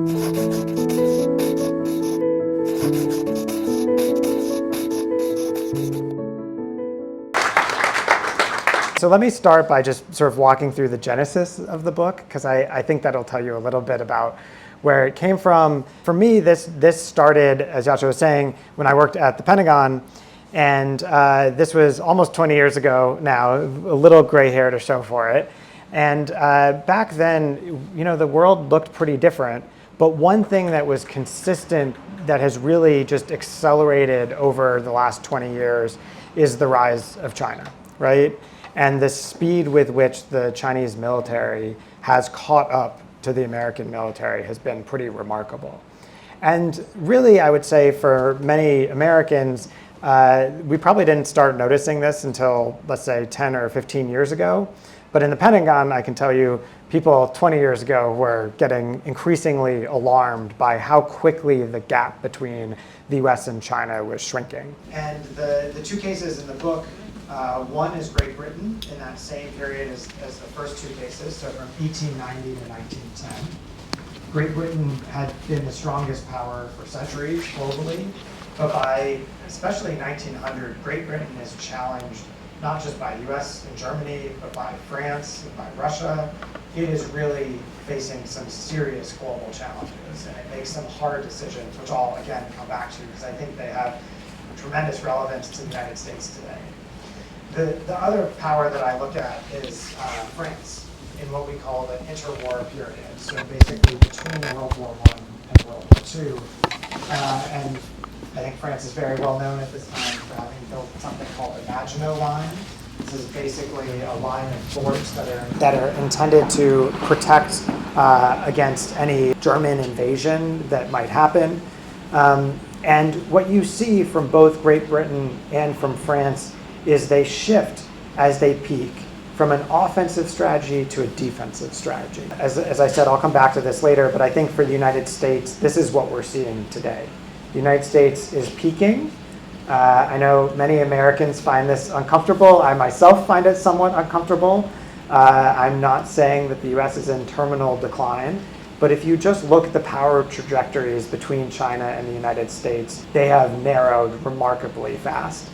So let me start by just sort of walking through the genesis of the book, because I think that'll tell you a little bit about where it came from. For me, this started, as Yasha was saying, when I worked at the Pentagon. And this was almost 20 years ago now, a little gray hair to show for it. And back then, the world looked pretty different. But one thing that was consistent that has really just accelerated over the last 20 years is the rise of China, right? And the speed with which the Chinese military has caught up to the American military has been pretty remarkable. And really, I would say for many Americans, we probably didn't start noticing this until, let's say, 10 or 15 years ago. But in the Pentagon, I can tell you, people 20 years ago were getting increasingly alarmed by how quickly the gap between the US and China was shrinking. And the two cases in the book, one is Great Britain in that same period as the first two cases, so from 1890 to 1910. Great Britain had been the strongest power for centuries globally, but by especially 1900, Great Britain is challenged not just by US and Germany, but by France and by Russia. It is really facing some serious global challenges, and it makes some hard decisions, which I'll again come back to because I think they have tremendous relevance to the United States today. The other power that I look at is France in what we call the interwar period. So basically between World War I and World War II. And I think France is very well known at this time for having built something called the Maginot Line. This is basically a line of forts that are intended to protect against any German invasion that might happen. And what you see from both Great Britain and from France is they shift as they peak from an offensive strategy to a defensive strategy. As I said, I'll come back to this later, but I think for the United States, this is what we're seeing today. The United States is peaking. I know many Americans find this uncomfortable. I myself find it somewhat uncomfortable. I'm not saying that the US is in terminal decline, but if you just look at the power trajectories between China and the United States, they have narrowed remarkably fast.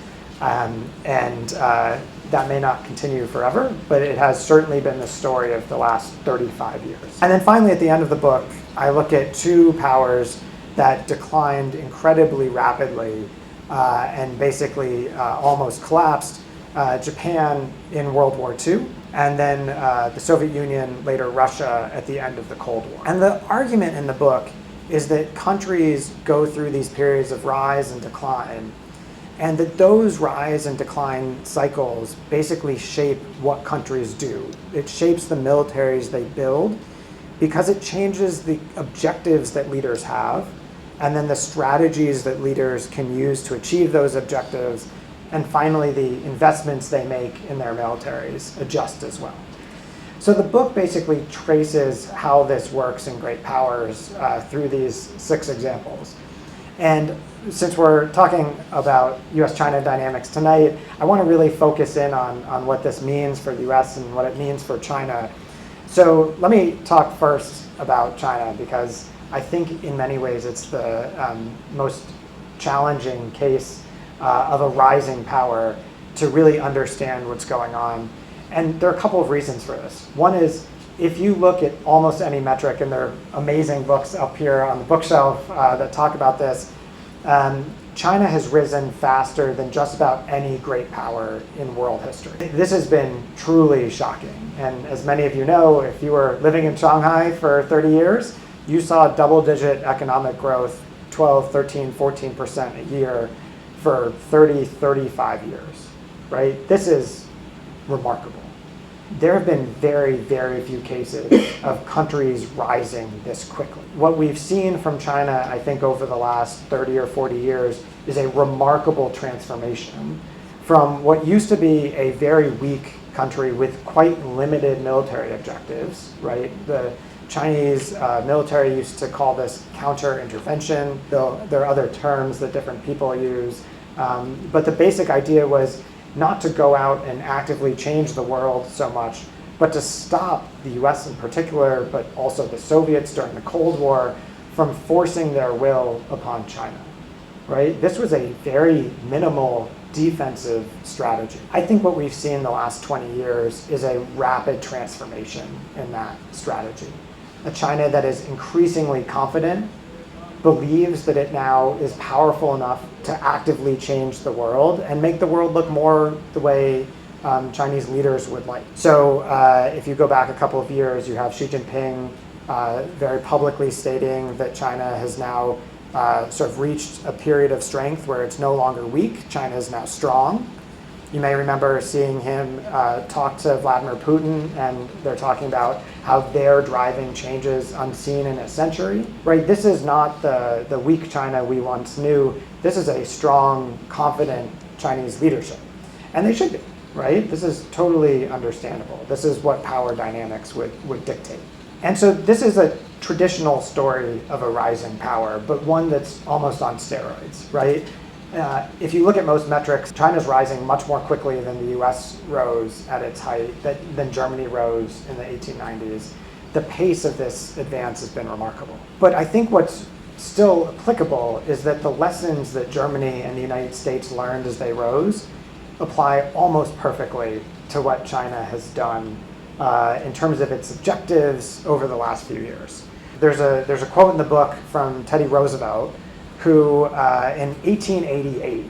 That may not continue forever, but it has certainly been the story of the last 35 years. And then finally, at the end of the book, I look at two powers that declined incredibly rapidly and basically almost collapsed. Japan in World War II, and then the Soviet Union, later Russia, at the end of the Cold War. And the argument in the book is that countries go through these periods of rise and decline, and that those rise and decline cycles basically shape what countries do. It shapes the militaries they build because it changes the objectives that leaders have, and then the strategies that leaders can use to achieve those objectives, and finally the investments they make in their militaries adjust as well. So the book basically traces how this works in great powers through these 6 examples. And since we're talking about US-China dynamics tonight, I want to really focus in on what this means for the US and what it means for China. So let me talk first about China, because I think in many ways it's the most challenging case of a rising power to really understand what's going on. And there are a couple of reasons for this. One is, if you look at almost any metric, and there are amazing books up here on the bookshelf that talk about this, China has risen faster than just about any great power in world history. This has been truly shocking. And as many of you know, if you were living in Shanghai for 30 years, you saw double-digit economic growth, 12, 13, 14% a year for 30, 35 years, right? This is remarkable. There have been very, very few cases of countries rising this quickly. What we've seen from China, I think, over the last 30 or 40 years is a remarkable transformation from what used to be a very weak country with quite limited military objectives, right? The Chinese military used to call this counter-intervention, though there are other terms that different people use. But the basic idea was not to go out and actively change the world so much, but to stop the US in particular, but also the Soviets during the Cold War, from forcing their will upon China, right? This was a very minimal defensive strategy. I think what we've seen the last 20 years is a rapid transformation in that strategy. A China that is increasingly confident, believes that it now is powerful enough to actively change the world and make the world look more the way Chinese leaders would like. So if you go back a couple of years, you have Xi Jinping very publicly stating that China has now sort of reached a period of strength where it's no longer weak. China is now strong. You may remember seeing him talk to Vladimir Putin, and they're talking about how they're driving changes unseen in a century, right? This is not the weak China we once knew. This is a strong, confident Chinese leadership. And they should be, right? This is totally understandable. This is what power dynamics would dictate. And so this is a traditional story of a rising power, but one that's almost on steroids, right? If you look at most metrics, China's rising much more quickly than the US rose at its height, than Germany rose in the 1890s. The pace of this advance has been remarkable. But I think what's still applicable is that the lessons that Germany and the United States learned as they rose apply almost perfectly to what China has done in terms of its objectives over the last few years. There's a quote in the book from Teddy Roosevelt, who in 1888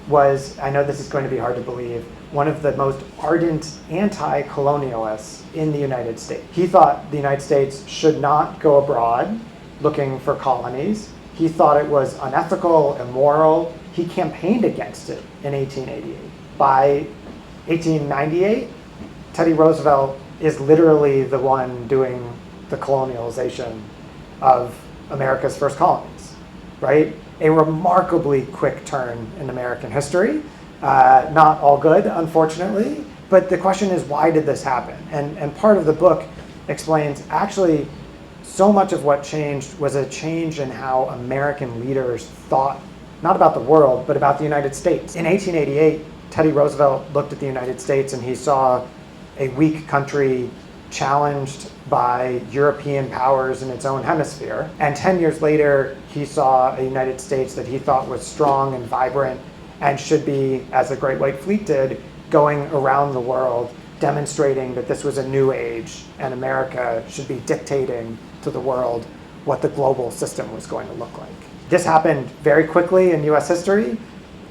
was, I know this is going to be hard to believe, one of the most ardent anti-colonialists in the United States. He thought the United States should not go abroad looking for colonies. He thought it was unethical, immoral. He campaigned against it in 1888. By 1898, Teddy Roosevelt is literally the one doing the colonialization of America's first colonies, right? A remarkably quick turn in American history. Not all good, unfortunately, but the question is, why did this happen? And part of the book explains actually so much of what changed was a change in how American leaders thought, not about the world, but about the United States. In 1888, Teddy Roosevelt looked at the United States and he saw a weak country challenged by European powers in its own hemisphere. And 10 years later, he saw a United States that he thought was strong and vibrant and should be, as the Great White Fleet did, going around the world, demonstrating that this was a new age and America should be dictating to the world what the global system was going to look like. This happened very quickly in US history,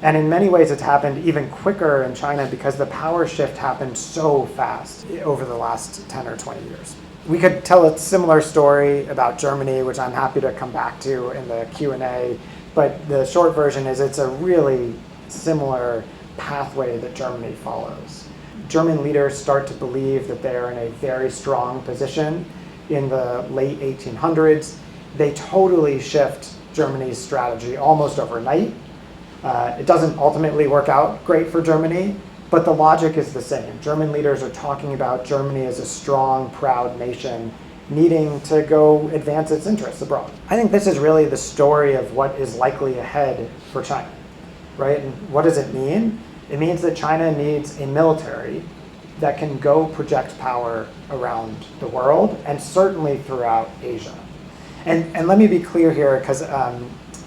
and in many ways it's happened even quicker in China because the power shift happened so fast over the last 10 or 20 years. We could tell a similar story about Germany, which I'm happy to come back to in the Q&A, but the short version is it's a really similar pathway that Germany follows. German leaders start to believe that they're in a very strong position in the late 1800s. They totally shift Germany's strategy almost overnight. It doesn't ultimately work out great for Germany, but the logic is the same. German leaders are talking about Germany as a strong, proud nation needing to go advance its interests abroad. I think this is really the story of what is likely ahead for China, right? And what does it mean? It means that China needs a military that can go project power around the world and certainly throughout Asia. And let me be clear here, because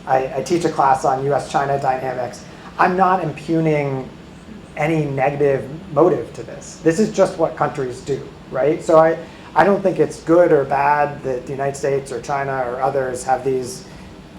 I teach a class on US-China dynamics. I'm not impugning any negative motive to this. This is just what countries do, right? So I don't think it's good or bad that the United States or China or others have these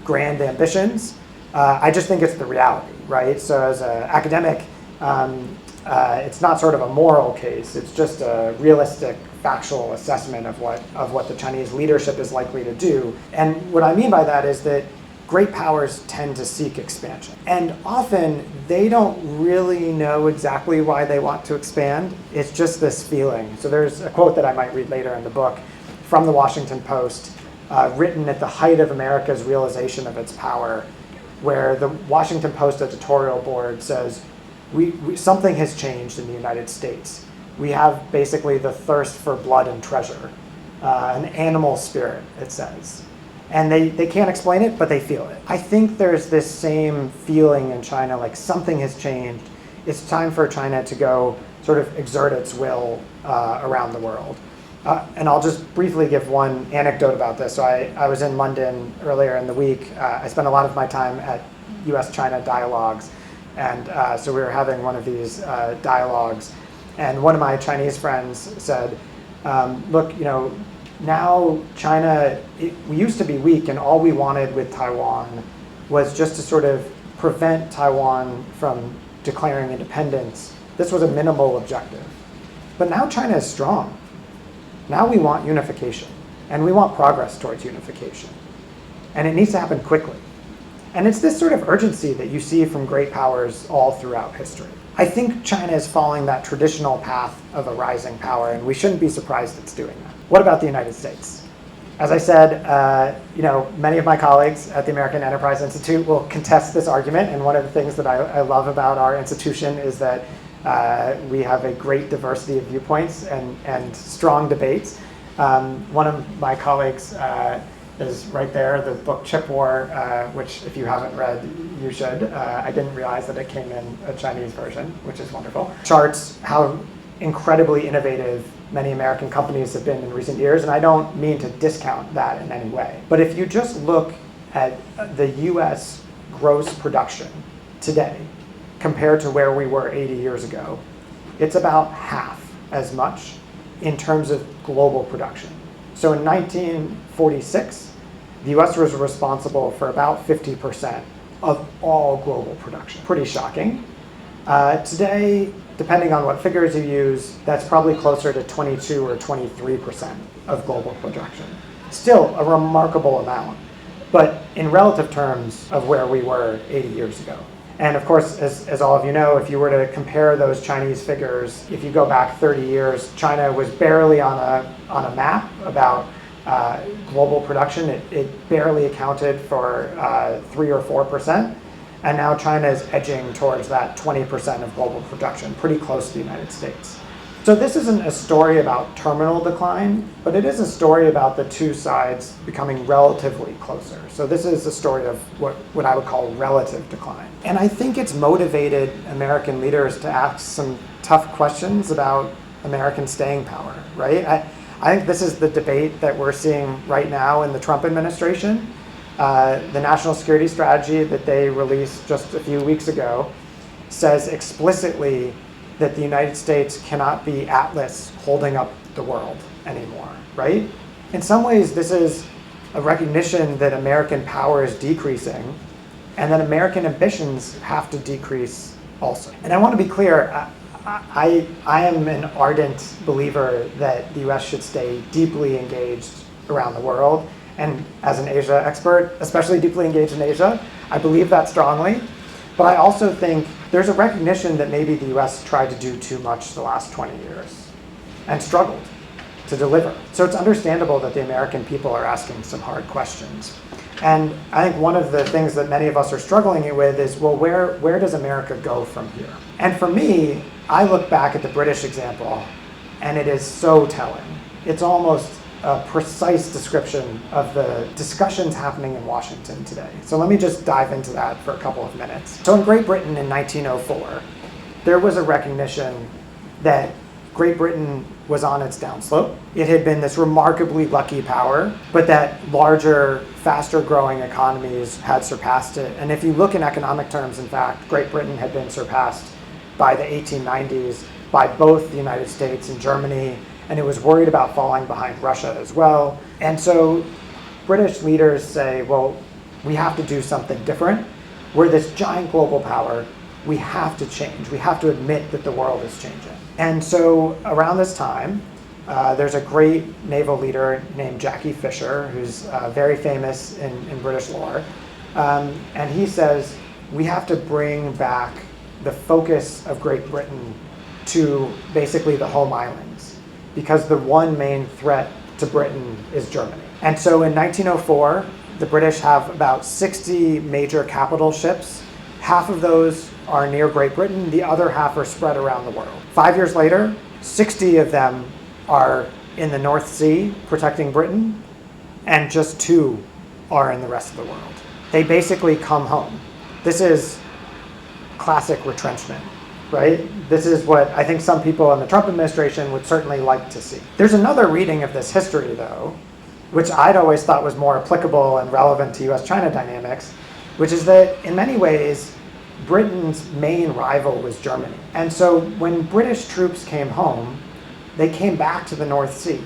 grand ambitions. I just think it's the reality, right? So as an academic, it's not sort of a moral case. It's just a realistic, factual assessment of what the Chinese leadership is likely to do. And what I mean by that is that great powers tend to seek expansion. And often they don't really know exactly why they want to expand. It's just this feeling. So there's a quote that I might read later in the book from the Washington Post, written at the height of America's realization of its power, where the Washington Post editorial board says, something has changed in the United States. We have basically the thirst for blood and treasure, an animal spirit, it says. And they can't explain it, but they feel it. I think there's this same feeling in China, like something has changed. It's time for China to go sort of exert its will around the world. And I'll just briefly give one anecdote about this. So I was in London earlier in the week. I spent a lot of my time at U.S.-China dialogues. And so we were having one of these dialogues. And one of my Chinese friends said, look, now China, we used to be weak, and all we wanted with Taiwan was just to sort of prevent Taiwan from declaring independence. This was a minimal objective. But now China is strong. Now we want unification, and we want progress towards unification. And it needs to happen quickly. And it's this sort of urgency that you see from great powers all throughout history. I think China is following that traditional path of a rising power, and we shouldn't be surprised it's doing that. What about the United States? As I said, many of my colleagues at the American Enterprise Institute will contest this argument, and one of the things that I love about our institution is that we have a great diversity of viewpoints and strong debates. One of my colleagues is right there, the book Chip War, which if you haven't read, you should. I didn't realize that it came in a Chinese version, which is wonderful. Charts how incredibly innovative many American companies have been in recent years, and I don't mean to discount that in any way. But if you just look at the US gross production today, compared to where we were 80 years ago, it's about half as much in terms of global production. So in 1946, the US was responsible for about 50% of all global production. Pretty shocking. Today, depending on what figures you use, that's probably closer to 22 or 23% of global production. Still a remarkable amount, but in relative terms of where we were 80 years ago. And of course, as all of you know, if you were to compare those Chinese figures, if you go back 30 years, China was barely on a map about global production. It barely accounted for 3 or 4%. And now China is edging towards that 20% of global production, pretty close to the United States. So this isn't a story about terminal decline, but it is a story about the two sides becoming relatively closer. So this is a story of what I would call relative decline. And I think it's motivated American leaders to ask some tough questions about American staying power, right? I think this is the debate that we're seeing right now in the Trump administration. The national security strategy that they released just a few weeks ago says explicitly that the United States cannot be Atlas holding up the world anymore, right? In some ways, this is a recognition that American power is decreasing and that American ambitions have to decrease also. And I want to be clear, I am an ardent believer that the US should stay deeply engaged around the world. And as an Asia expert, especially deeply engaged in Asia, I believe that strongly. But I also think there's a recognition that maybe the US tried to do too much the last 20 years and struggled to deliver. So it's understandable that the American people are asking some hard questions. And I think one of the things that many of us are struggling with is, well, where does America go from here? And for me, I look back at the British example, and it is so telling. It's almost a precise description of the discussions happening in Washington today. So let me just dive into that for a couple of minutes. So in Great Britain in 1904, there was a recognition that Great Britain was on its downslope. It had been this remarkably lucky power, but that larger, faster growing economies had surpassed it. And if you look in economic terms, in fact, Great Britain had been surpassed by the 1890s by both the United States and Germany, and it was worried about falling behind Russia as well. And so British leaders say, well, we have to do something different. We're this giant global power. We have to change. We have to admit that the world is changing. And so around this time, there's a great naval leader named Jackie Fisher, who's very famous in British lore. And he says, we have to bring back the focus of Great Britain to basically the home islands, because the one main threat to Britain is Germany. And so in 1904, the British have about 60 major capital ships. Half of those are near Great Britain, the other half are spread around the world. 5 years later, 60 of them are in the North Sea protecting Britain, and just 2 are in the rest of the world. They basically come home. This is classic retrenchment. right? This is what I think some people in the Trump administration would certainly like to see. There's another reading of this history, though, which I'd always thought was more applicable and relevant to US-China dynamics, which is that in many ways, Britain's main rival was Germany. And so when British troops came home, they came back to the North Sea.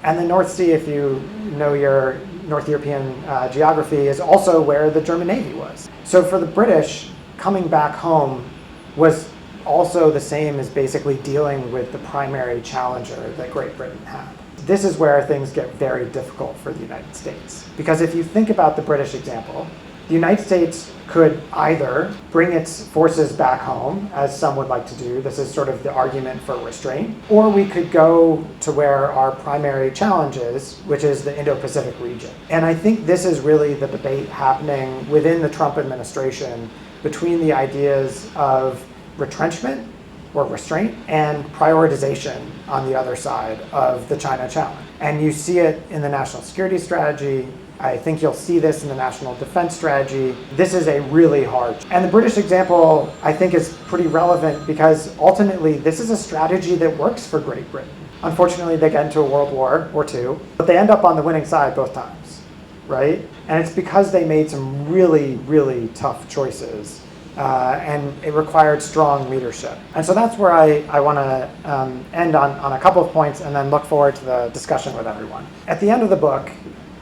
And the North Sea, if you know your North European geography, is also where the German Navy was. So for the British, coming back home was also the same as basically dealing with the primary challenger that Great Britain had. This is where things get very difficult for the United States. Because if you think about the British example, the United States could either bring its forces back home, as some would like to do. This is sort of the argument for restraint. Or we could go to where our primary challenge is, which is the Indo-Pacific region. And I think this is really the debate happening within the Trump administration between the ideas of retrenchment or restraint and prioritization on the other side of the China challenge. And you see it in the national security strategy. I think you'll see this in the national defense strategy. This is a really hard. And the British example, I think, is pretty relevant because ultimately this is a strategy that works for Great Britain. Unfortunately, they get into a World War or two, but they end up on the winning side both times, right? And it's because they made some really, really tough choices. And it required strong leadership. And so that's where I want to end on a couple of points and then look forward to the discussion with everyone. At the end of the book,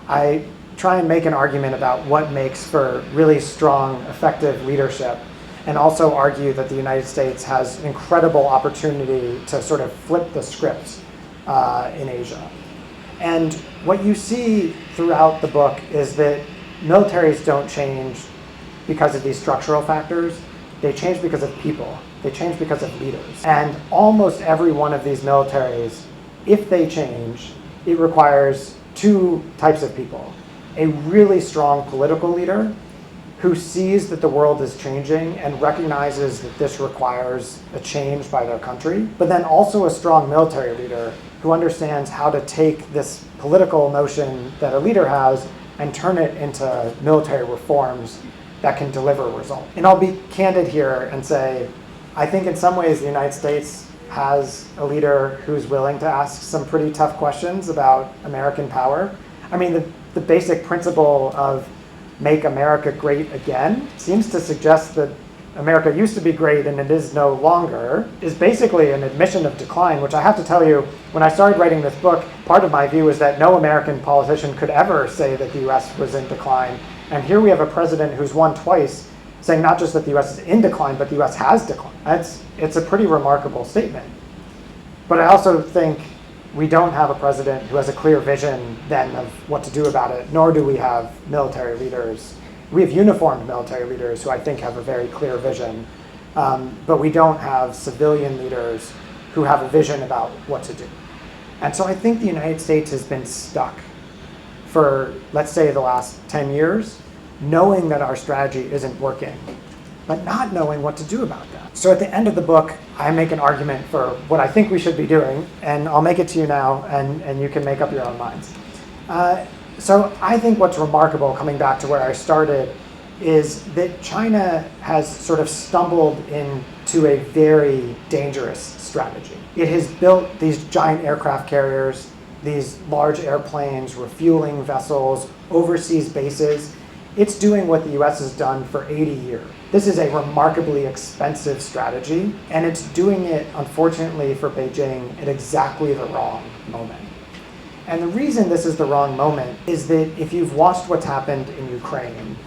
I try and make an argument about what makes for really strong, effective leadership, and also argue that the United States has incredible opportunity to sort of flip the script in Asia. And what you see throughout the book is that militaries don't change because of these structural factors. They change because of people. They change because of leaders. And almost every one of these militaries, if they change, it requires two types of people. A really strong political leader who sees that the world is changing and recognizes that this requires a change by their country, but then also a strong military leader who understands how to take this political notion that a leader has and turn it into military reforms that can deliver results. And I'll be candid here and say, I think in some ways the United States has a leader who's willing to ask some pretty tough questions about American power. I mean, the basic principle of make America great again seems to suggest that America used to be great and it is no longer, is basically an admission of decline, which I have to tell you, when I started writing this book, part of my view was that no American politician could ever say that the US was in decline. And here we have a president who's won twice saying not just that the US is in decline, but the US has declined. It's a pretty remarkable statement. But I also think we don't have a president who has a clear vision then of what to do about it, nor do we have military leaders. We have uniformed military leaders who I think have a very clear vision, but we don't have civilian leaders who have a vision about what to do. And so I think the United States has been stuck for, let's say, the last 10 years, knowing that our strategy isn't working, but not knowing what to do about that. So at the end of the book, I make an argument for what I think we should be doing, and I'll make it to you now, and you can make up your own minds. So I think what's remarkable, coming back to where I started, is that China has sort of stumbled into a very dangerous strategy. It has built these giant aircraft carriers, these large airplanes, refueling vessels, overseas bases. It's doing what the US has done for 80 years. This is a remarkably expensive strategy, and it's doing it, unfortunately for Beijing, at exactly the wrong moment. And the reason this is the wrong moment is that if you've watched what's happened in Ukraine,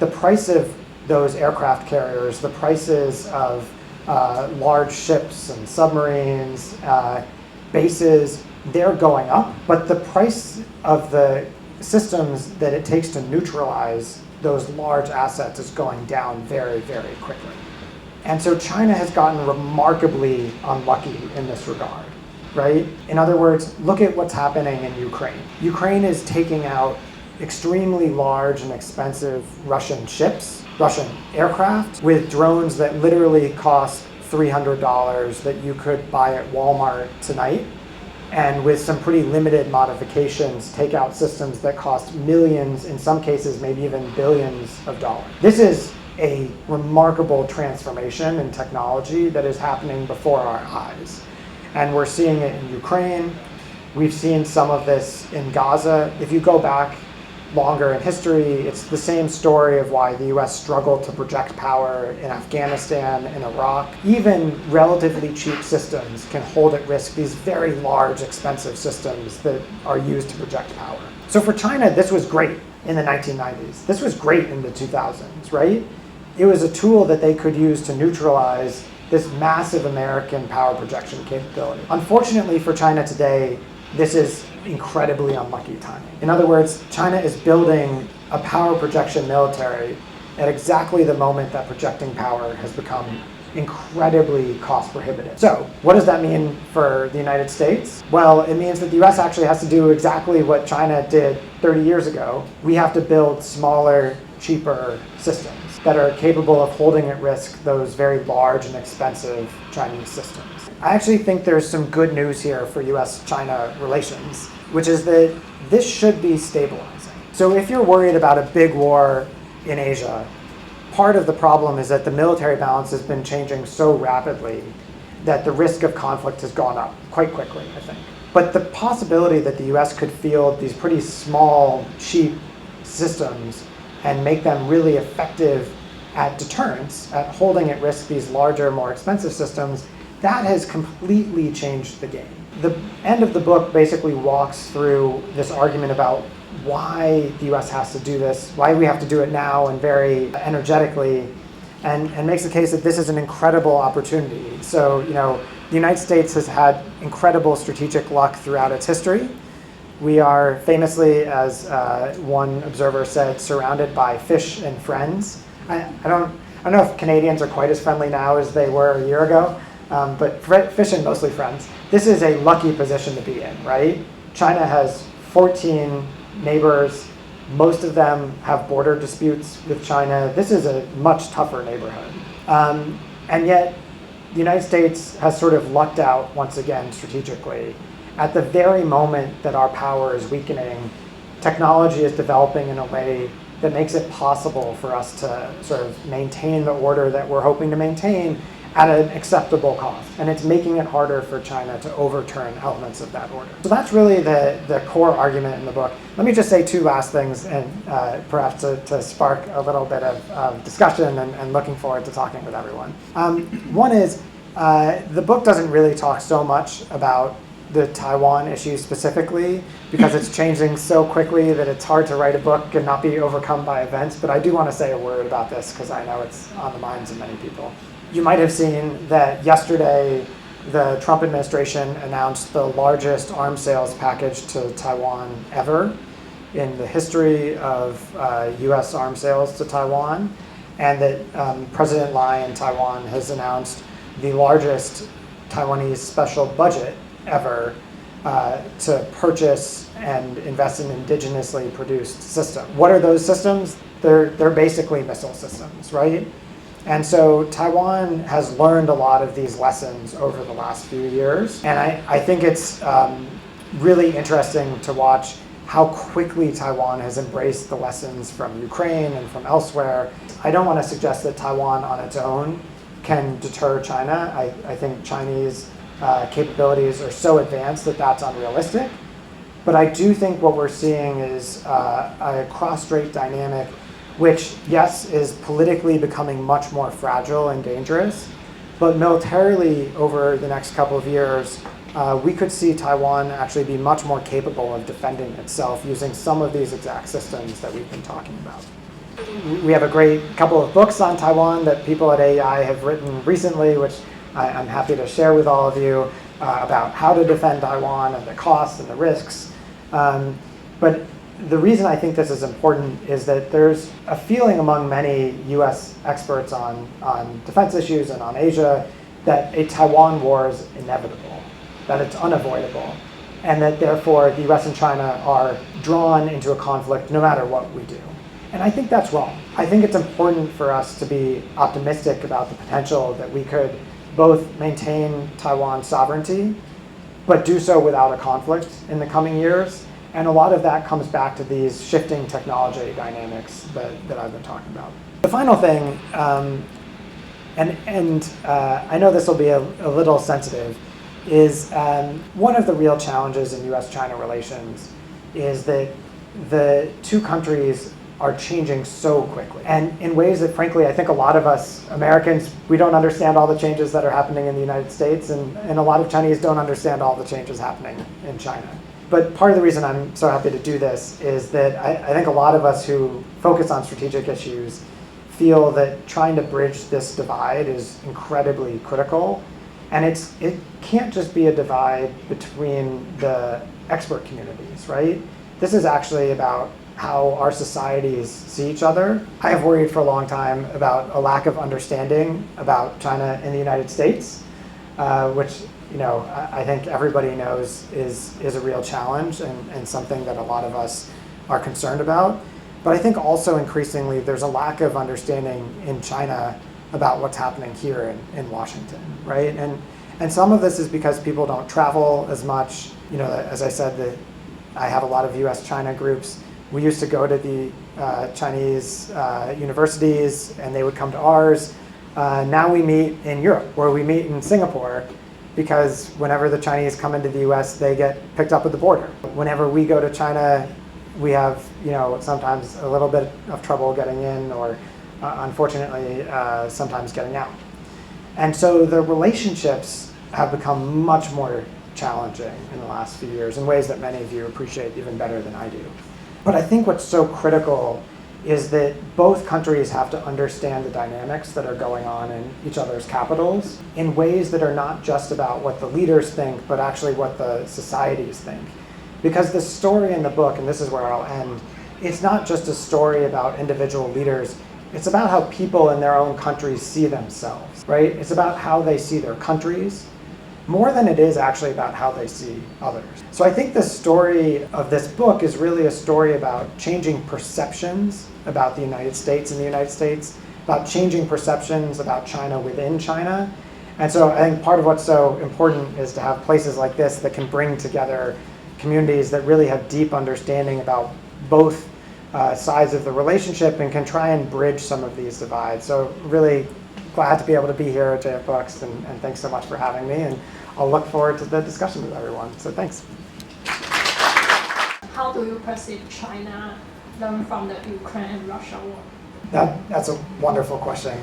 the price of those aircraft carriers, the prices of large ships and submarines, bases, they're going up, but the price of the systems that it takes to neutralize those large assets is going down very, very quickly. And so China has gotten remarkably unlucky in this regard, right? In other words, look at what's happening in Ukraine. Ukraine is taking out extremely large and expensive Russian ships, Russian aircraft, with drones that literally cost $300 that you could buy at Walmart tonight, and with some pretty limited modifications, take out systems that cost millions, in some cases maybe even billions of dollars. This is a remarkable transformation in technology that is happening before our eyes. And we're seeing it in Ukraine. We've seen some of this in Gaza. If you go back longer in history, it's the same story of why the US struggled to project power in Afghanistan and Iraq. Even relatively cheap systems can hold at risk these very large, expensive systems that are used to project power. So for China, this was great in the 1990s. This was great in the 2000s, right? It was a tool that they could use to neutralize this massive American power projection capability. Unfortunately for China today, this is incredibly unlucky timing. In other words, China is building a power projection military at exactly the moment that projecting power has become incredibly cost prohibitive. So what does that mean for the United States? Well, it means that the US actually has to do exactly what China did 30 years ago. We have to build smaller, cheaper systems that are capable of holding at risk those very large and expensive Chinese systems. I actually think there's some good news here for US-China relations, which is that this should be stabilizing. So if you're worried about a big war in Asia, part of the problem is that the military balance has been changing so rapidly that the risk of conflict has gone up quite quickly, I think. But the possibility that the US could field these pretty small, cheap systems and make them really effective at deterrence, at holding at risk these larger, more expensive systems, that has completely changed the game. The end of the book basically walks through this argument about why the US has to do this, why we have to do it now and very energetically, and makes the case that this is an incredible opportunity. So, the United States has had incredible strategic luck throughout its history. We are famously, as one observer said, surrounded by fish and friends. I don't know if Canadians are quite as friendly now as they were a year ago, but fish and mostly friends. This is a lucky position to be in, right? China has 14 neighbors. Most of them have border disputes with China. This is a much tougher neighborhood. And yet, the United States has sort of lucked out once again strategically. At the very moment that our power is weakening, technology is developing in a way that makes it possible for us to sort of maintain the order that we're hoping to maintain at an acceptable cost. And it's making it harder for China to overturn elements of that order. So that's really the core argument in the book. Let me just say two last things, and perhaps to spark a little bit of discussion and looking forward to talking with everyone. One is, the book doesn't really talk so much about the Taiwan issue specifically, because it's changing so quickly that it's hard to write a book and not be overcome by events. But I do want to say a word about this because I know it's on the minds of many people. You might have seen that yesterday the Trump administration announced the largest arms sales package to Taiwan ever in the history of US arms sales to Taiwan, and that President Lai in Taiwan has announced the largest Taiwanese special budget ever to purchase and invest in indigenously produced systems. What are those systems? They're basically missile systems, right? And so Taiwan has learned a lot of these lessons over the last few years. And I think it's really interesting to watch how quickly Taiwan has embraced the lessons from Ukraine and from elsewhere. I don't want to suggest that Taiwan on its own can deter China. I think Chinese capabilities are so advanced that that's unrealistic. But I do think what we're seeing is a cross-strait dynamic, which, yes, is politically becoming much more fragile and dangerous, but militarily over the next couple of years, we could see Taiwan actually be much more capable of defending itself using some of these exact systems that we've been talking about. We have a great couple of books on Taiwan that people at AEI have written recently, which I'm happy to share with all of you about how to defend Taiwan and the costs and the risks. But the reason I think this is important is that there's a feeling among many US experts on defense issues and on Asia that a Taiwan war is inevitable, that it's unavoidable, and that therefore the US and China are drawn into a conflict no matter what we do. And I think that's wrong. I think it's important for us to be optimistic about the potential that we could both maintain Taiwan's sovereignty, but do so without a conflict in the coming years, And a lot of that comes back to these shifting technology dynamics that I've been talking about. The final thing, I know this will be a little sensitive, is one of the real challenges in US-China relations is that the two countries are changing so quickly, and in ways that, frankly, I think a lot of us Americans, we don't understand all the changes that are happening in the United States, and a lot of Chinese don't understand all the changes happening in China. But part of the reason I'm so happy to do this is that I think a lot of us who focus on strategic issues feel that trying to bridge this divide is incredibly critical. And it can't just be a divide between the expert communities, right? This is actually about how our societies see each other. I have worried for a long time about a lack of understanding about China in the United States, which I think everybody knows is a real challenge and something that a lot of us are concerned about. But I think also increasingly there's a lack of understanding in China about what's happening here in Washington, right? And some of this is because people don't travel as much. As I said, I have a lot of US-China groups. We used to go to the Chinese universities and they would come to ours. Now we meet in Europe, or we meet in Singapore, because whenever the Chinese come into the US, they get picked up at the border. Whenever we go to China, we have sometimes a little bit of trouble getting in, or unfortunately sometimes getting out. And so the relationships have become much more challenging in the last few years in ways that many of you appreciate even better than I do. But I think what's so critical is that both countries have to understand the dynamics that are going on in each other's capitals in ways that are not just about what the leaders think, but actually what the societies think. Because the story in the book, and this is where I'll end, it's not just a story about individual leaders. It's about how people in their own countries see themselves, right? It's about how they see their countries, more than it is actually about how they see others. So I think the story of this book is really a story about changing perceptions about the United States and the United States, about changing perceptions about China within China. And so I think part of what's so important is to have places like this that can bring together communities that really have deep understanding about both sides of the relationship and can try and bridge some of these divides. So really glad to be able to be here at JF Books, and thanks so much for having me. And I'll look forward to the discussion with everyone. So thanks. How do you perceive China learn from the Ukraine and Russia war? That's a wonderful question.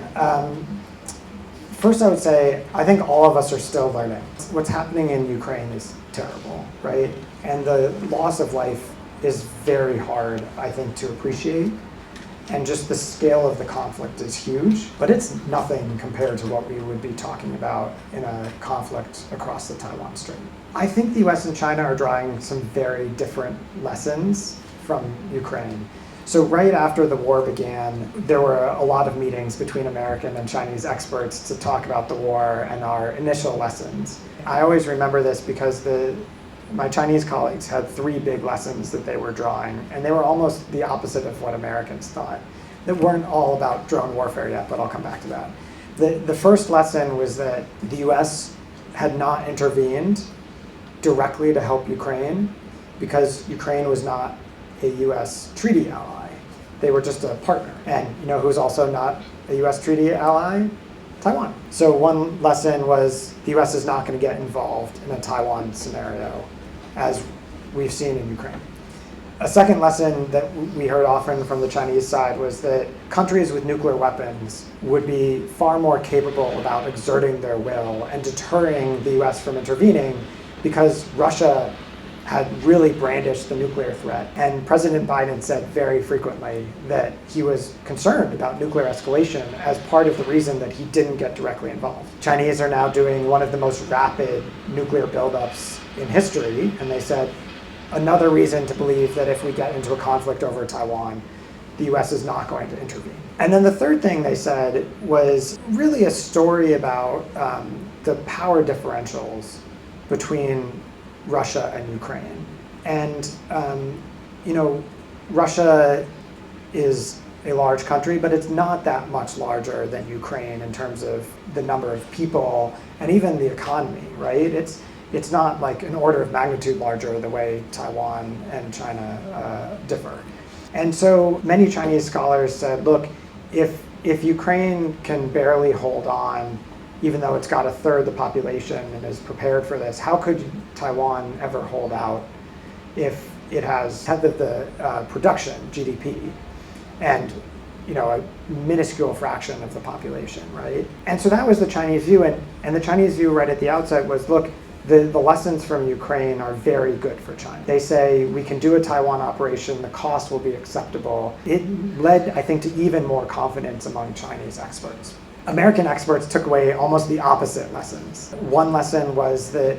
First, I would say I think all of us are still learning. What's happening in Ukraine is terrible, right? And the loss of life is very hard, I think, to appreciate. And just the scale of the conflict is huge, but it's nothing compared to what we would be talking about in a conflict across the Taiwan Strait. I think the US and China are drawing some very different lessons from Ukraine. So right after the war began, there were a lot of meetings between American and Chinese experts to talk about the war and our initial lessons. I always remember this because my Chinese colleagues had three big lessons that they were drawing, and they were almost the opposite of what Americans thought. They weren't all about drone warfare yet, but I'll come back to that. The first lesson was that the US had not intervened directly to help Ukraine because Ukraine was not a US treaty ally. They were just a partner. And who's also not a US treaty ally? Taiwan. So one lesson was the US is not going to get involved in a Taiwan scenario, as we've seen in Ukraine. A second lesson that we heard often from the Chinese side was that countries with nuclear weapons would be far more capable about exerting their will and deterring the US from intervening because Russia had really brandished the nuclear threat. And President Biden said very frequently that he was concerned about nuclear escalation as part of the reason that he didn't get directly involved. Chinese are now doing one of the most rapid nuclear buildups in history, and they said another reason to believe that if we get into a conflict over Taiwan, the US is not going to intervene. And then the third thing they said was really a story about the power differentials between Russia and Ukraine. And Russia is a large country, but it's not that much larger than Ukraine in terms of the number of people and even the economy, right? it's not like an order of magnitude larger the way Taiwan and China differ. And so many Chinese scholars said, look, if Ukraine can barely hold on, even though it's got a third the population and is prepared for this, how could Taiwan ever hold out if it has tenth of the production, GDP, and a minuscule fraction of the population, right? And so that was the Chinese view, and the Chinese view right at the outset was, look, the lessons from Ukraine are very good for China. They say we can do a Taiwan operation, the cost will be acceptable. It led, I think, to even more confidence among Chinese experts. American experts took away almost the opposite lessons. One lesson was that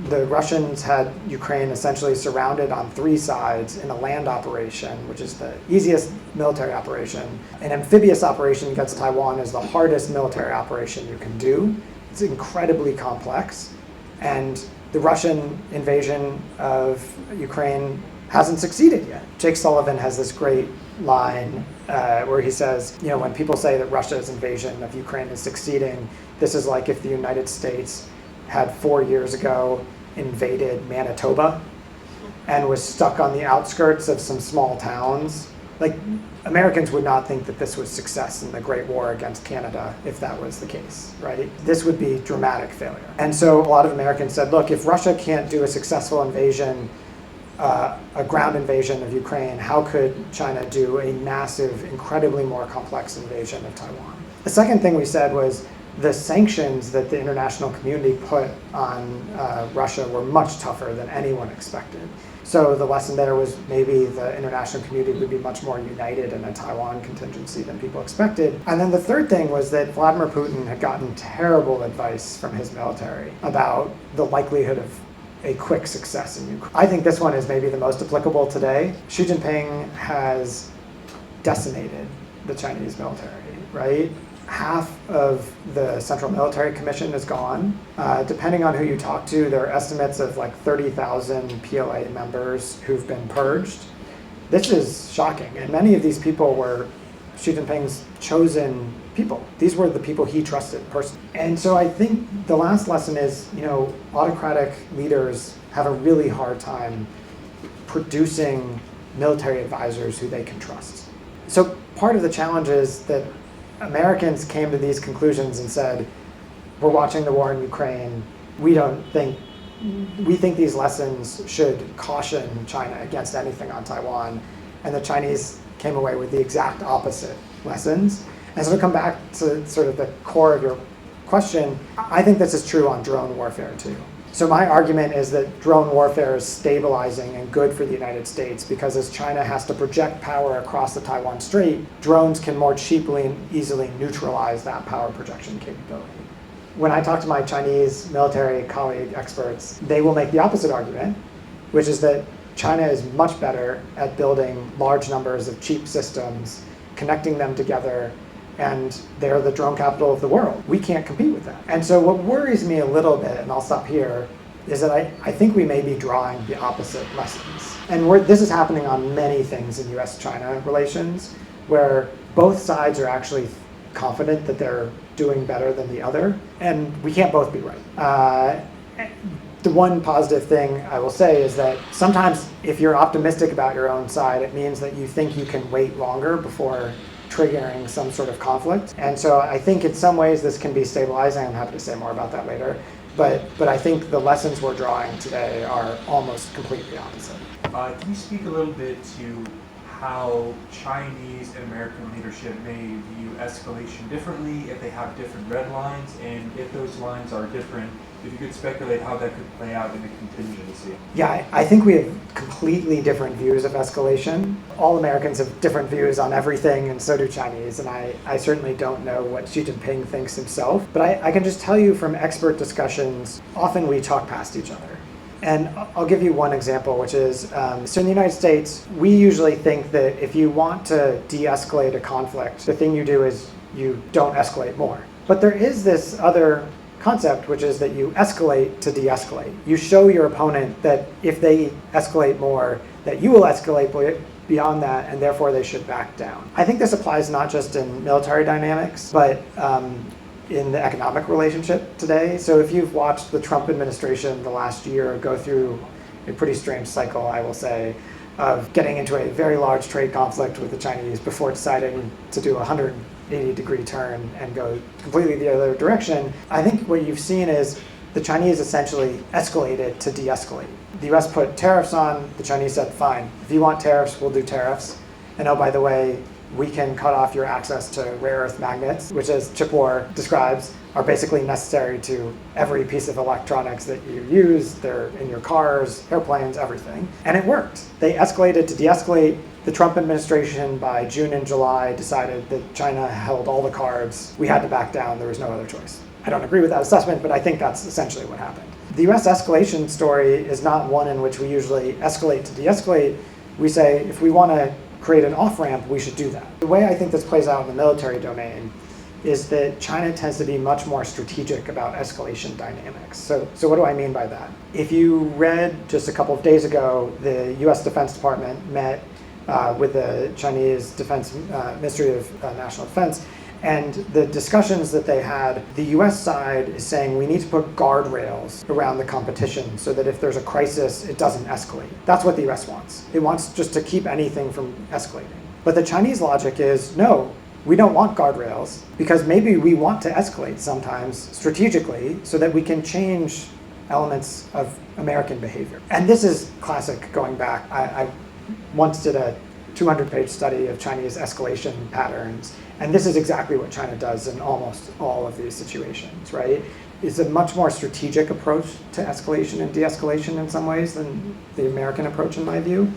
the Russians had Ukraine essentially surrounded on three sides in a land operation, which is the easiest military operation. An amphibious operation against Taiwan is the hardest military operation you can do. It's incredibly complex, and the Russian invasion of Ukraine hasn't succeeded yet. Jake Sullivan has this great line where he says, when people say that Russia's invasion of Ukraine is succeeding, this is like if the United States had 4 years ago invaded Manitoba and was stuck on the outskirts of some small towns. Like, Americans would not think that this was success in the Great War against Canada if that was the case, right? This would be dramatic failure. And so a lot of Americans said, look, if Russia can't do a successful invasion, a ground invasion of Ukraine, how could China do a massive, incredibly more complex invasion of Taiwan? The second thing we said was the sanctions that the international community put on Russia were much tougher than anyone expected. So the lesson there was maybe the international community would be much more united in a Taiwan contingency than people expected. And then the third thing was that Vladimir Putin had gotten terrible advice from his military about the likelihood of a quick success in Ukraine. I think this one is maybe the most applicable today. Xi Jinping has decimated the Chinese military, right? Half of the Central Military Commission is gone. Depending on who you talk to, there are estimates of like 30,000 PLA members who've been purged. This is shocking, and many of these people were Xi Jinping's chosen people. These were the people he trusted personally. And so I think the last lesson is, autocratic leaders have a really hard time producing military advisors who they can trust. So part of the challenge is that Americans came to these conclusions and said, we're watching the war in Ukraine. We think these lessons should caution China against anything on Taiwan. And the Chinese came away with the exact opposite lessons. And so to come back to sort of the core of your question, I think this is true on drone warfare too. So my argument is that drone warfare is stabilizing and good for the United States because as China has to project power across the Taiwan Strait, drones can more cheaply and easily neutralize that power projection capability. When I talk to my Chinese military colleague experts, they will make the opposite argument, which is that China is much better at building large numbers of cheap systems, connecting them together, and they're the drone capital of the world. We can't compete with that. And so what worries me a little bit, and I'll stop here, is that I think we may be drawing the opposite lessons. And this is happening on many things in US-China relations, where both sides are actually confident that they're doing better than the other, and we can't both be right. The one positive thing I will say is that sometimes if you're optimistic about your own side, it means that you think you can wait longer before triggering some sort of conflict. And so I think in some ways this can be stabilizing. I'm happy to say more about that later. But I think the lessons we're drawing today are almost completely opposite. Can you speak a little bit to how Chinese and American leadership may view escalation differently, if they have different red lines, and if those lines are different, if you could speculate how that could play out in a contingency? Yeah, I think we have completely different views of escalation. All Americans have different views on everything, and so do Chinese, and I certainly don't know what Xi Jinping thinks himself, but I can just tell you from expert discussions, often we talk past each other. And I'll give you one example, which is, so in the United States, we usually think that if you want to de-escalate a conflict, the thing you do is you don't escalate more. But there is this other concept, which is that you escalate to de-escalate. You show your opponent that if they escalate more, that you will escalate beyond that, and therefore they should back down. I think this applies not just in military dynamics, but in the economic relationship today. So if you've watched the Trump administration the last year go through a pretty strange cycle, I will say, of getting into a very large trade conflict with the Chinese before deciding to do a 180-degree turn and go completely the other direction, I think what you've seen is the Chinese essentially escalated to de-escalate. The US put tariffs on, the Chinese said, fine, if you want tariffs, we'll do tariffs. And oh, by the way, we can cut off your access to rare earth magnets, which as chip war describes, are basically necessary to every piece of electronics that you use. They're in your cars, airplanes, everything. And it worked. They escalated to de-escalate. The Trump administration by June and July decided that China held all the cards. We had to back down. There was no other choice. I don't agree with that assessment, but I think that's essentially what happened. The US escalation story is not one in which we usually escalate to de-escalate. We say, if we want to create an off-ramp, we should do that. The way I think this plays out in the military domain is that China tends to be much more strategic about escalation dynamics. So what do I mean by that? If you read just a couple of days ago, the US Defense Department met with the Chinese Ministry of National Defense, and the discussions that they had, the US side is saying we need to put guardrails around the competition so that if there's a crisis, it doesn't escalate. That's what the US wants. It wants just to keep anything from escalating. But the Chinese logic is, no, we don't want guardrails because maybe we want to escalate sometimes strategically so that we can change elements of American behavior. And this is classic going back. I once did a 200-page study of Chinese escalation patterns. And this is exactly what China does in almost all of these situations, right? It's a much more strategic approach to escalation and de-escalation in some ways than the American approach, in my view.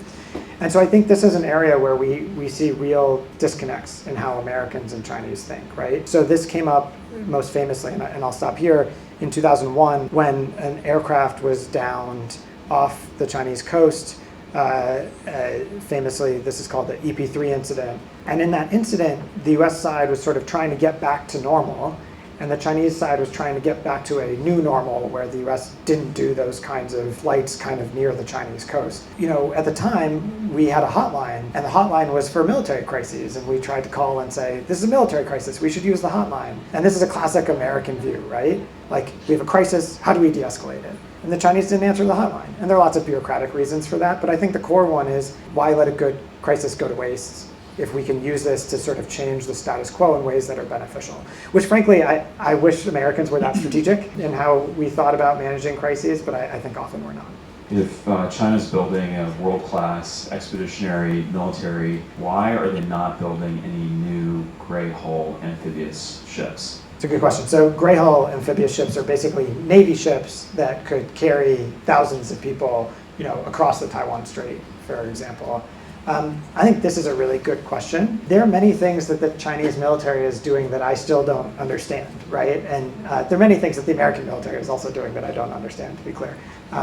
And so I think this is an area where we see real disconnects in how Americans and Chinese think, right? So this came up most famously, and I'll stop here, in 2001 when an aircraft was downed off the Chinese coast. Famously, this is called the EP3 incident. And in that incident, the US side was sort of trying to get back to normal, and the Chinese side was trying to get back to a new normal where the US didn't do those kinds of flights kind of near the Chinese coast. You know, at the time, we had a hotline, and the hotline was for military crises, and we tried to call and say, this is a military crisis, we should use the hotline. And this is a classic American view, right? Like, we have a crisis, how do we de-escalate it? And the Chinese didn't answer the hotline. And there are lots of bureaucratic reasons for that, but I think the core one is, why let a good crisis go to waste if we can use this to sort of change the status quo in ways that are beneficial? Which frankly, I wish Americans were that strategic in how we thought about managing crises, but I think often we're not. If China's building a world-class expeditionary military, why are they not building any new gray hull amphibious ships? It's a good question. So gray hull amphibious ships are basically Navy ships that could carry thousands of people, you know, across the Taiwan Strait, for example. I think this is a really good question. There are many things that the Chinese military is doing that I still don't understand, right? And there are many things that the American military is also doing that I don't understand, to be clear.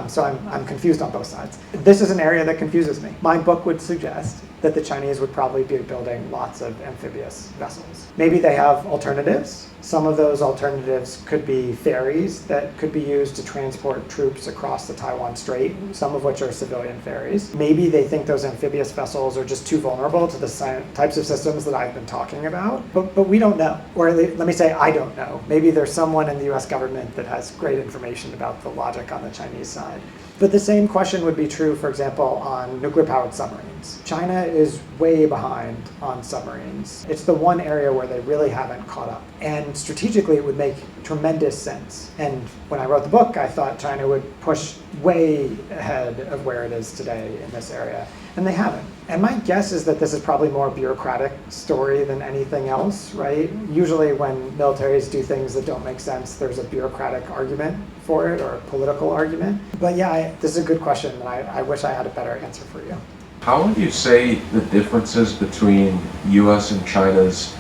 So I'm confused on both sides. This is an area that confuses me. My book would suggest that the Chinese would probably be building lots of amphibious vessels. Maybe they have alternatives. Some of those alternatives could be ferries that could be used to transport troops across the Taiwan Strait, some of which are civilian ferries. Maybe they think those amphibious vessels are just too vulnerable to the types of systems that I've been talking about, but we don't know. Or let me say, I don't know. Maybe there's someone in the US government that has great information about the logic on the Chinese side. But the same question would be true, for example, on nuclear-powered submarines. China is way behind on submarines. It's the one area where they really haven't caught up. And strategically, it would make tremendous sense. And when I wrote the book, I thought China would push way ahead of where it is today in this area. And they haven't. And my guess is that this is probably more a bureaucratic story than anything else, right? Usually when militaries do things that don't make sense, there's a bureaucratic argument for it or a political argument. But yeah, this is a good question, and I wish I had a better answer for you. How would you say the differences between U.S. and China's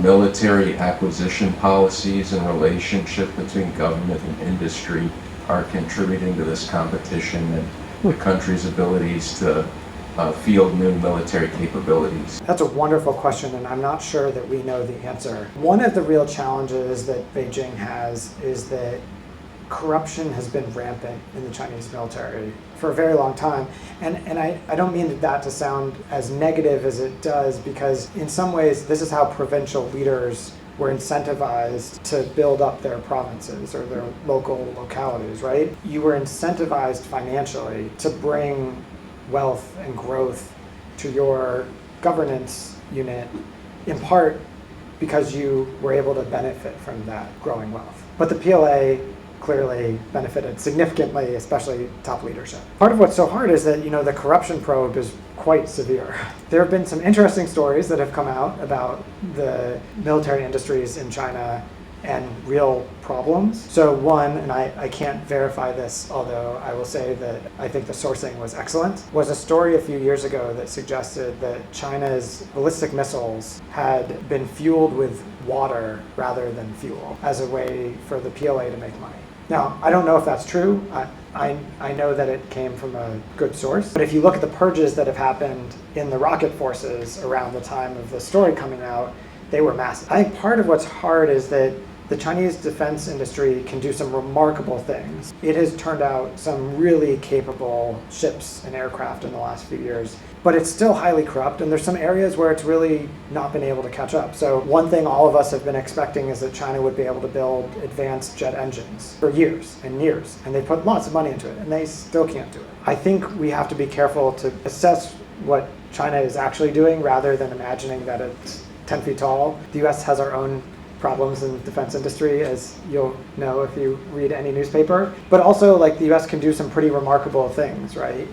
military acquisition policies and relationship between government and industry are contributing to this competition and the country's abilities to field new military capabilities? That's a wonderful question, and I'm not sure that we know the answer. One of the real challenges that Beijing has is that corruption has been rampant in the Chinese military for a very long time. And I don't mean that to sound as negative as it does, because in some ways this is how provincial leaders were incentivized to build up their provinces or their local localities, right? You were incentivized financially to bring wealth and growth to your governance unit, in part because you were able to benefit from that growing wealth. But the PLA clearly benefited significantly, especially top leadership. Part of what's so hard is that, the corruption probe is quite severe. There have been some interesting stories that have come out about the military industries in China and real problems. So one, and I can't verify this, although I will say that I think the sourcing was excellent, was a story a few years ago that suggested that China's ballistic missiles had been fueled with water rather than fuel as a way for the PLA to make money. Now, I don't know if that's true. I know that it came from a good source. But if you look at the purges that have happened in the rocket forces around the time of the story coming out, they were massive. I think part of what's hard is that the Chinese defense industry can do some remarkable things. It has turned out some really capable ships and aircraft in the last few years, but it's still highly corrupt, and there's some areas where it's really not been able to catch up. So one thing all of us have been expecting is that China would be able to build advanced jet engines for years and years, and they put lots of money into it, and they still can't do it. I think we have to be careful to assess what China is actually doing rather than imagining that it's 10 feet tall. The US has our own problems in the defense industry, as you'll know if you read any newspaper. But also, the US can do some pretty remarkable things, right?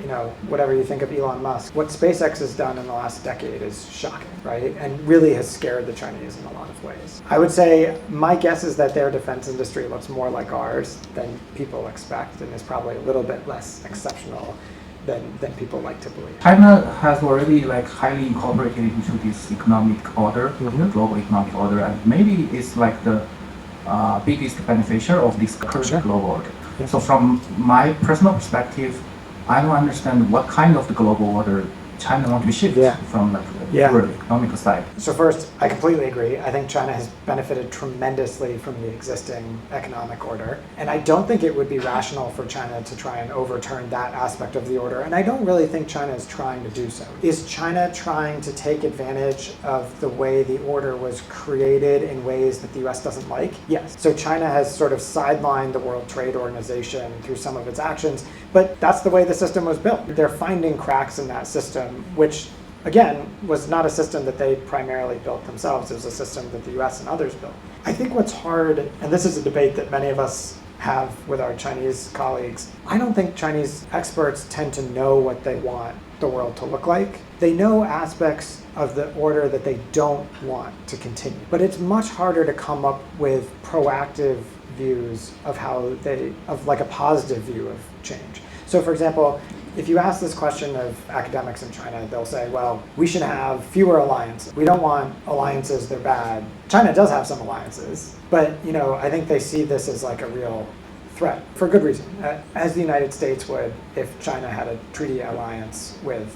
Whatever you think of Elon Musk, what SpaceX has done in the last decade is shocking, right? And really has scared the Chinese in a lot of ways. I would say my guess is that their defense industry looks more like ours than people expect, and is probably a little bit less exceptional than people like to believe. China has already highly incorporated into this economic order, the global economic order, and maybe it's the biggest beneficiary of this current global order. Yeah. So from my personal perspective, I don't understand what kind of the global order China wants to shift from pure economic side. So first, I completely agree. I think China has benefited tremendously from the existing economic order. And I don't think it would be rational for China to try and overturn that aspect of the order. And I don't really think China is trying to do so. Is China trying to take advantage of the way the order was created in ways that the US doesn't like? Yes. So China has sort of sidelined the World Trade Organization through some of its actions, but that's the way the system was built. They're finding cracks in that system, which again, was not a system that they primarily built themselves. It was a system that the US and others built. I think what's hard, and this is a debate that many of us have with our Chinese colleagues, I don't think Chinese experts tend to know what they want the world to look like. They know aspects of the order that they don't want to continue. But it's much harder to come up with proactive views of a positive view of change. So for example, if you ask this question of academics in China, they'll say, well, we should have fewer alliances. We don't want alliances, they're bad. China does have some alliances, but I think they see this as a real threat for good reason, as the United States would if China had a treaty alliance with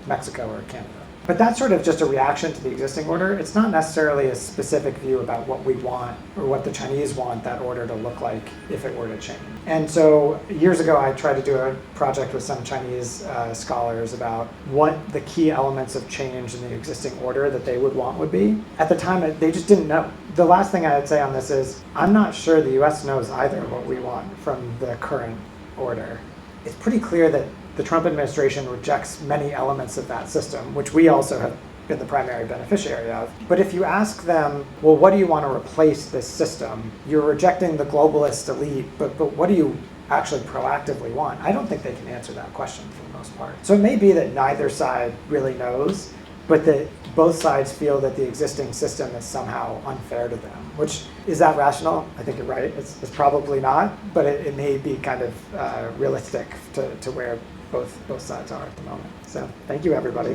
Mexico or Canada. But that's sort of just a reaction to the existing order. It's not necessarily a specific view about what we want or what the Chinese want that order to look like if it were to change. And so years ago, I tried to do a project with some Chinese scholars about what the key elements of change in the existing order that they would want would be. At the time, they just didn't know. The last thing I'd say on this is, I'm not sure the US knows either what we want from the current order. It's pretty clear that the Trump administration rejects many elements of that system, which we also have been the primary beneficiary of. But if you ask them, well, what do you want to replace this system? You're rejecting the globalist elite, but what do you actually proactively want? I don't think they can answer that question for the most part. So it may be that neither side really knows, but that both sides feel that the existing system is somehow unfair to them. Which, is that rational? I think you're right. It's probably not, but it may be kind of realistic to where both sides are at the moment. So thank you, everybody.